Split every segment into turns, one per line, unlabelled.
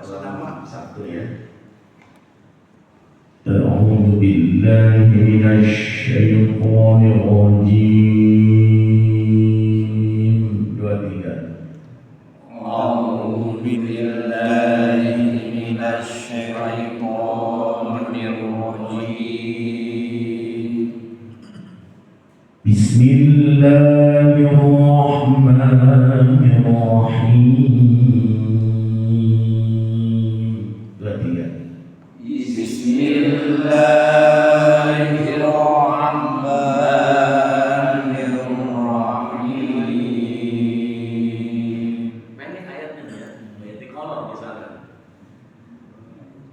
Selama Sabtu ya.
A'udzu billahi minasyaitonir rajim. 2 3.
A'udzu billahi minasyaitonir rajim.
Bismillahirrahmanirrahim. 2 3.
Bismillahirrahmanirrahim. Pendek ayatnya ya, ayat kolom misalkan.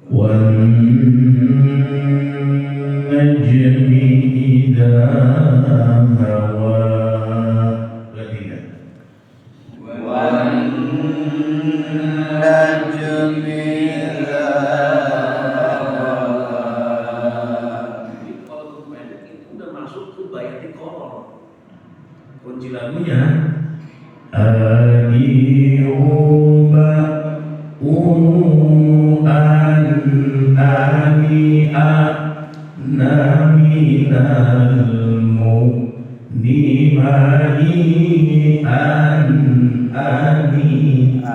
Wan najmi idza hawa. 2 3.
Wan najmi idza hawa. Kalau pendek itu udah masuk ke bayati kolom. Kunci lagunya
Ayuba an ani'a naminal mu'nimai an ani'a.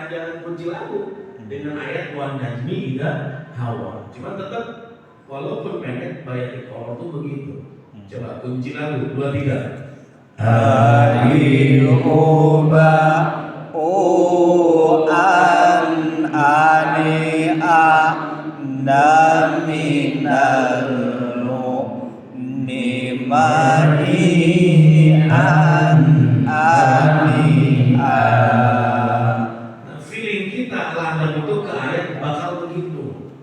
panjangan kunci lagu dengan ayat wan najmi idza hawa. Cuma tetap walaupun pendek bayati kolom itu begitu. Coba kunci lagu 2 3.
Ayuba an ani'a naminal mu'nimai an ani'a.
Nah, feeling kita ladang itu ke ayat bakal begitu.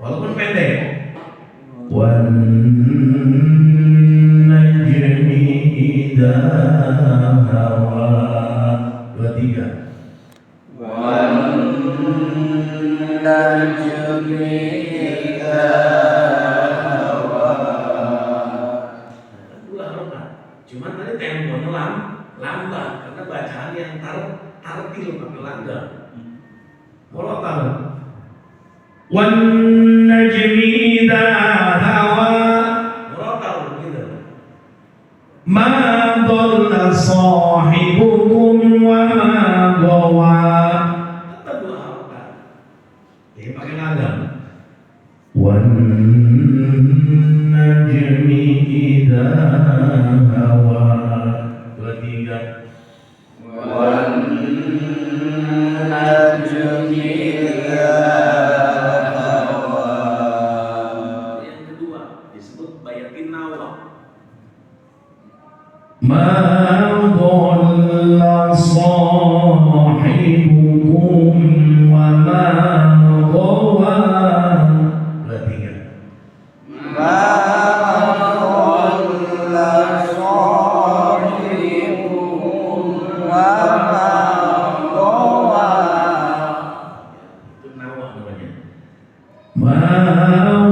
Walaupun pendek.
Wan najmi idza hawa. 2 3.
Wan najmi idza hawa.
Dua harapan. Cuman tadi temponya lambat karena bacaan yang tartil pakai landa. Morotal.
Wan najmi idza hawa.
Morotal begitu.
Ma dhalla sahibukum wa ma gawa.
Tetap dua harapan. Ini pakai landa.
Wan najmi idza hawa. 2 3.
Wan najmi idza hawa.
Yang kedua disebut bayatin nawa.
Ma dhalla sahibukum wa ma gawa. 2 3.
Ma dhalla sahibukum wa ma gawa.
Itu nawa namanya.
Ma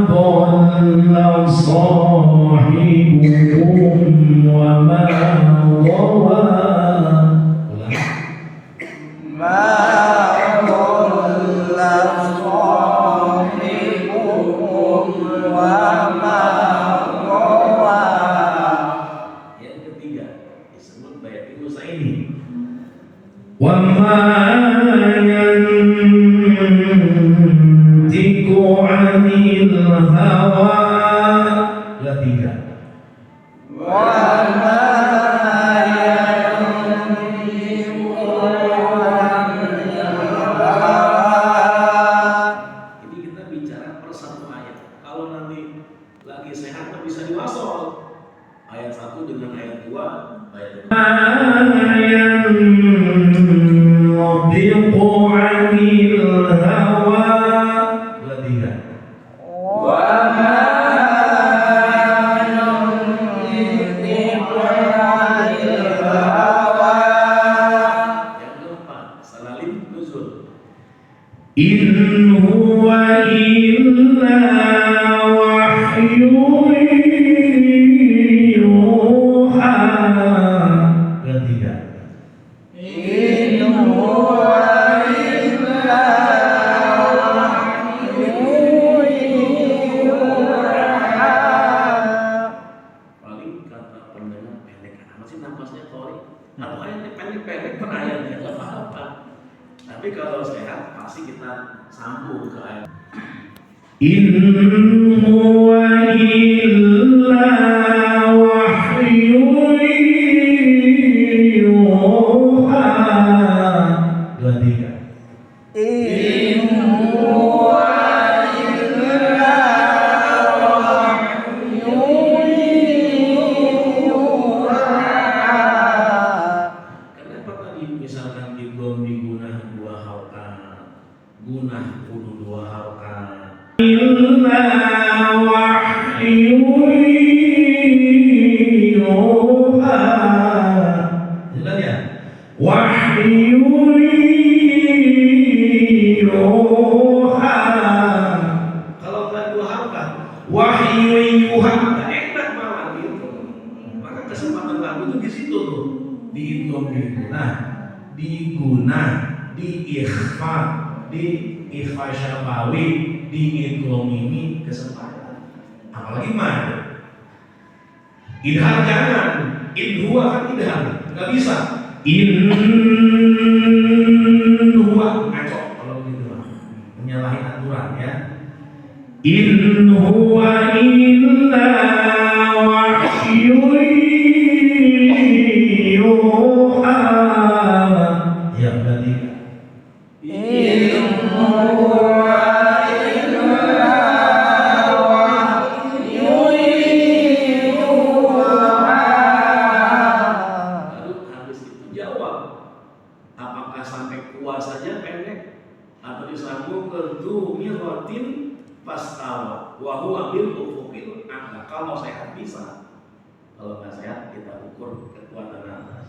dhalla sahibukum wa ma gawa.
Ma dhalla sahibukum wa ma gawa.
Yang ketiga disebut bayatin nusaini.
Wa ma yantiqu 'anil hawa. 2 3.
Wa ma yantiqu 'anil hawa.
Ini kita bicara per satu ayat. Kalau nanti lagi sehat kan bisa diwasol. Ayat 1 dengan ayat 2, ayat 2.
Ma yantiqu 'anil hawa. 2 3.
Wa ma yantiqu 'anil hawa.
Yang keempat, salalim nuzul.
In huwa illa wahyun yuha. 2 3.
In huwa
Tapi kalau sehat pasti kita sambung ke ayat.
إن هو إلا وحي يوحى. Dua tiga.
إن هو إلا وحي يوحى.
Kenapa tadi misalkan idgham digunah dua harokat, gunah kudu dua harokat?
إلا وحي يوحى.
Jelas ya?
وحي يوحى.
Kalau nggak dua harokat,
وحي يوحى.
nggak enak malah gitu. Maka kesempatan lagu itu di situ tuh, di idgham digunah, di ikhfa syafawi, di idgham ini kesempatan. Apalagi mad. Idhar jangan, idhuwa kan idhar, nggak bisa. Idhuwa ngaco kalau gitu lah, menyalahi aturan ya.
إن هو إلا وحي يوحى.
Ya berarti
إن هو إلا وحي يوحى.
lalu habis itu jawab, apakah sampai puasanya pendek atau disambung ke dzumiratin fastawa wa huwa bil ufuqil a'la. Kalau sehat bisa, kalau nggak sehat kita ukur kekuatan atas.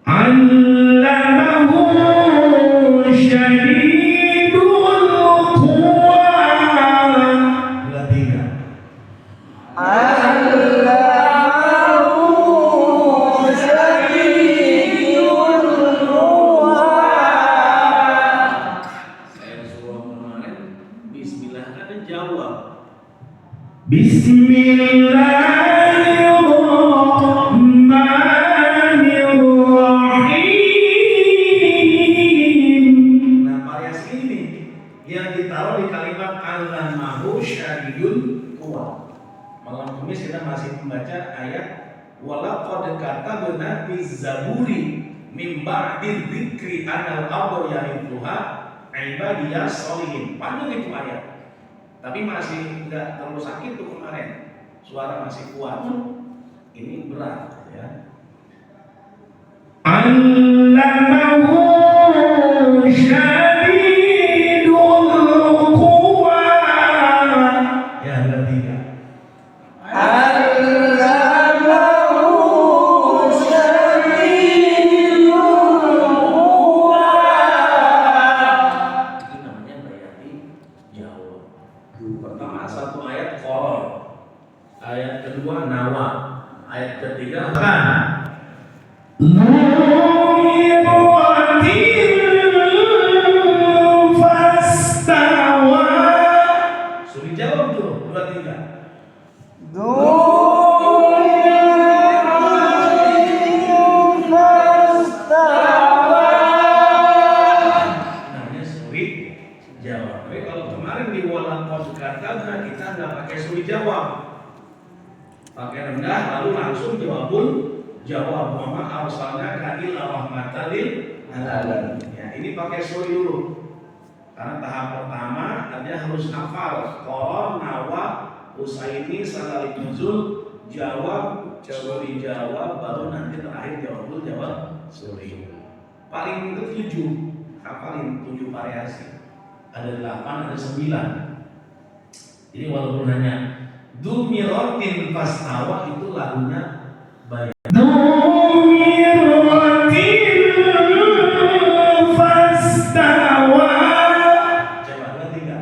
علمه شديد القوى.
Dua tiga.
علمه شديد القوى.
Saya suruh kemarin bismillah kan jawab.
بسم الله الرحمن الرحيم.
Nah variasi ini yang ditaruh di kalimat allamahu syadidul quwa. Malam Kamis kita masih membaca ayat walaqad katabna biz zaburi min ba'di dzikri anal ardu yarithuha ibadiyas sholihin. Panjang itu ayat. Tapi masih enggak terlalu sakit tuh kemarin. Suara masih kuat. Ini berat ya.
علمه شديد القوى.
Ya ada tiga.
علمه شديد القوى.
Itu namanya bayati jawab. Pertama satu ayat qara. Ayat kedua nawa. Ayat ketiga kan.
مرة فاستوى.
Suruh jawab tuh dua tiga. Namanya suruh jawab. Tapi kalau kemarin di walaqad katabna kita nggak pakai suruh jawab. Pakai rendah lalu langsung jawab Muhammad arsalnaka illa rahmatan lil alamin. Ya, ini pakai suruh dulu. Karena tahap pertama dia harus hafal qara, nawa, usaini, salal nuzul, jawab, suri jawab, baru nanti terakhir jawab suri. Paling itu 7, hafalin 7 variasi. Ada 8, ada 9. Jadi walaupun hanya dzumiratin fastawa itu lagunya baik.
مرة فاستوى.
Coba 2, 3.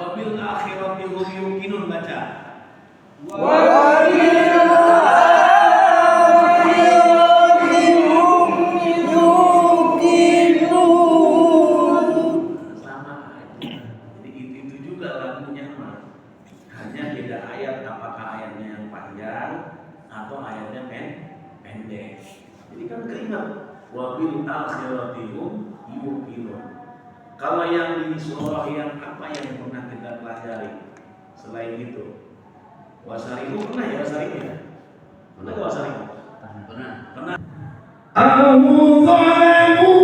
Wabil akhirati hum yuqinun baca. Sama aja. Jadi itu juga lagunya mah. Hanya beda ayat, apakah ayatnya yang panjang atau ayatnya pendek. Jadi kan keringat wabil akhirati hum yuqinun. Kalau yang di surah yang apa yang pernah kita pelajari selain itu? Wasarimu pernah ya wasarimu ya? Pernah ke wasarimu? Pernah.
أو ظلموا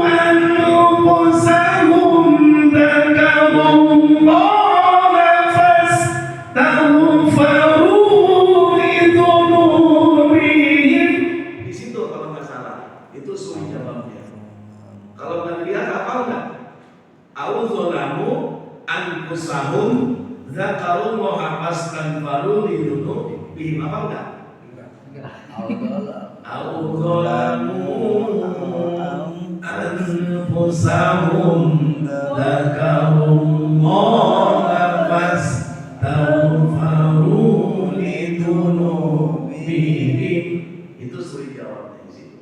أنفسهم ذكروا الله فاستغفروا لذنوبهم.
Di situ kalau nggak salah itu suri jawabnya. Kalau nggak dilihat hafal nggak? Au zalamu anfusahum dzakarullaha fastaghfaru lidzunubihim. Hafal nggak? Au zalamu anfusahum dzakarullaha fastaghfaru lidzunubihim. Itu suri jawabnya di situ.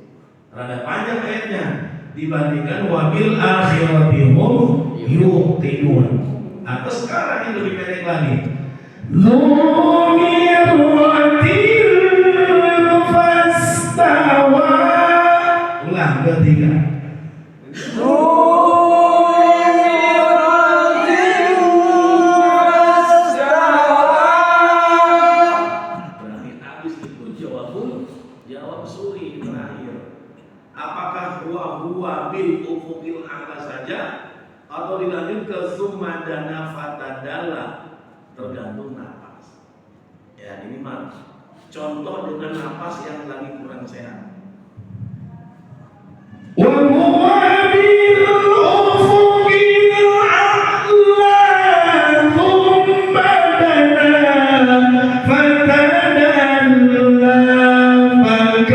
Rada panjang ayatnya dibandingkan wabil akhirati hum yuqinun. Atau sekarang yang lebih pendek lagi. Dzumiratin fastawa. Ulang ketiga. Berarti habis itu jawab suri terakhir. Apakah huwa bil ufuqil a'la saja atau dilanjut ke summa dana fatadalla, tergantung nafas. Ya ini mah contoh dengan nafas yang lagi kurang sehat.
وهو بالأفق الأعلى ثم دنا فتدلى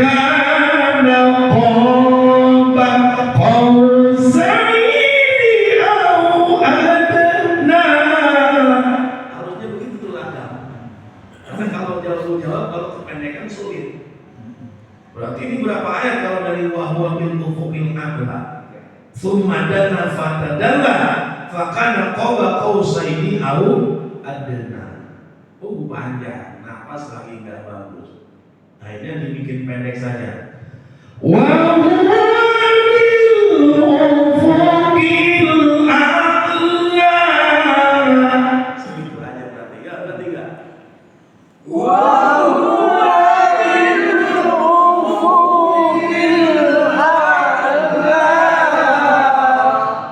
فكان قاب قوسين أو أدنى.
Harusnya begitu tuh Adam. Karena kalau jawab kalau kependekan sulit. Berarti ini berapa ayat kalau dari wahwa bil ufuqil a'la? Tsumma dana fatadalla fakana qaba qausaini au adna. Oh panjang, nafas lagi enggak bagus. Akhirnya dibikin pendek saja.
وهو بالأفق الأعلى.
Segitu aja berarti. Ya, berarti enggak?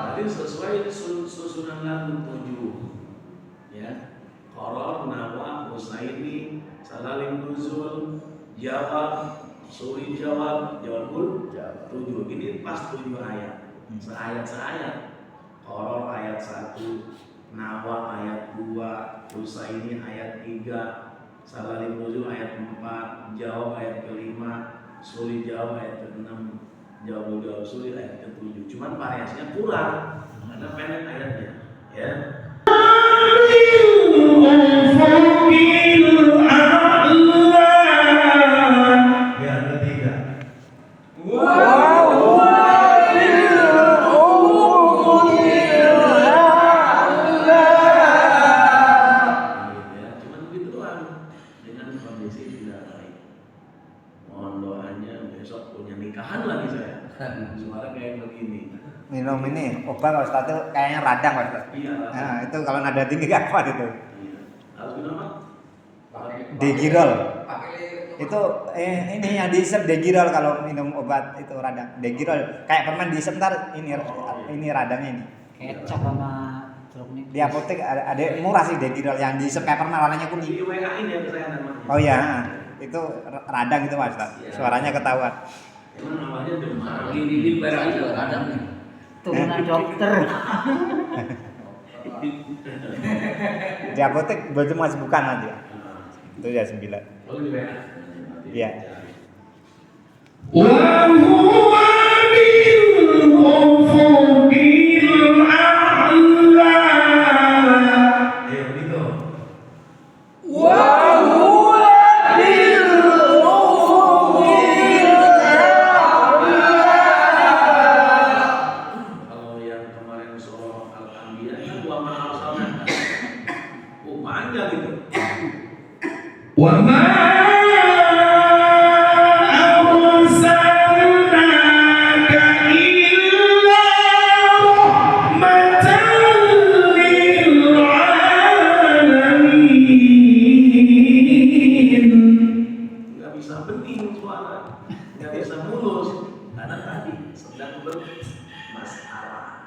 Berarti sesuai susunan lagu 7. Ya. Qaror, nawa, husaini, salalim nuzul, jawab, suri jawab, jawabul 7. Ini pas 7 ayat. Seayat. Qaror ayat 1, nawa ayat 2, husaini ayat 3, salalim nuzul ayat 4, jawab ayat ke-5, suri jawab ayat ke-6, jawab suri ayat ke-7. Cuman variasinya kurang karena pendek ayatnya, ya.
بالأفق الأعلى.
Yang ketiga. Ya, cuman begitu doang dengan kondisi tidak baik. Mohon doanya besok punya nikahan lagi saya. Suara kayak begini.
Minum ini obat Pak Ustaz itu kayaknya radang Pak Ustaz.
Iya.
Nah, itu kalau nada tinggi gak kuat itu.
Iya. Harus minum apa?
Degirol. Itu ini yang diisep degirol kalau minum obat itu radang. Degirol kayak permen diisep ntar ini radangnya ini.
Kecap sama jeruk nipis.
Di apotek ada murah sih degirol yang diisep kayak permen warnanya
Di
kuning.
WA ini ya ke saya namanya.
Oh iya, itu radang itu Pak Ustaz. Suaranya ketahuan.
Emang namanya demam.
Gini barang itu ada nih.
Turunan dokter.
Di apotek cuma bukan nanti. Itu ya 9.
Oh di WA.
Iya.
وهو بالأفق الأعلى.
Ya begitu. Kalau yang kemarin surah Al-Anbiya itu wa ma arsalna. Oh panjang itu
wa ma arsalnaka illa rahmatan lil alamin.
Nggak bisa bening suara, nggak bisa mulus karena tadi sedang bermasalah.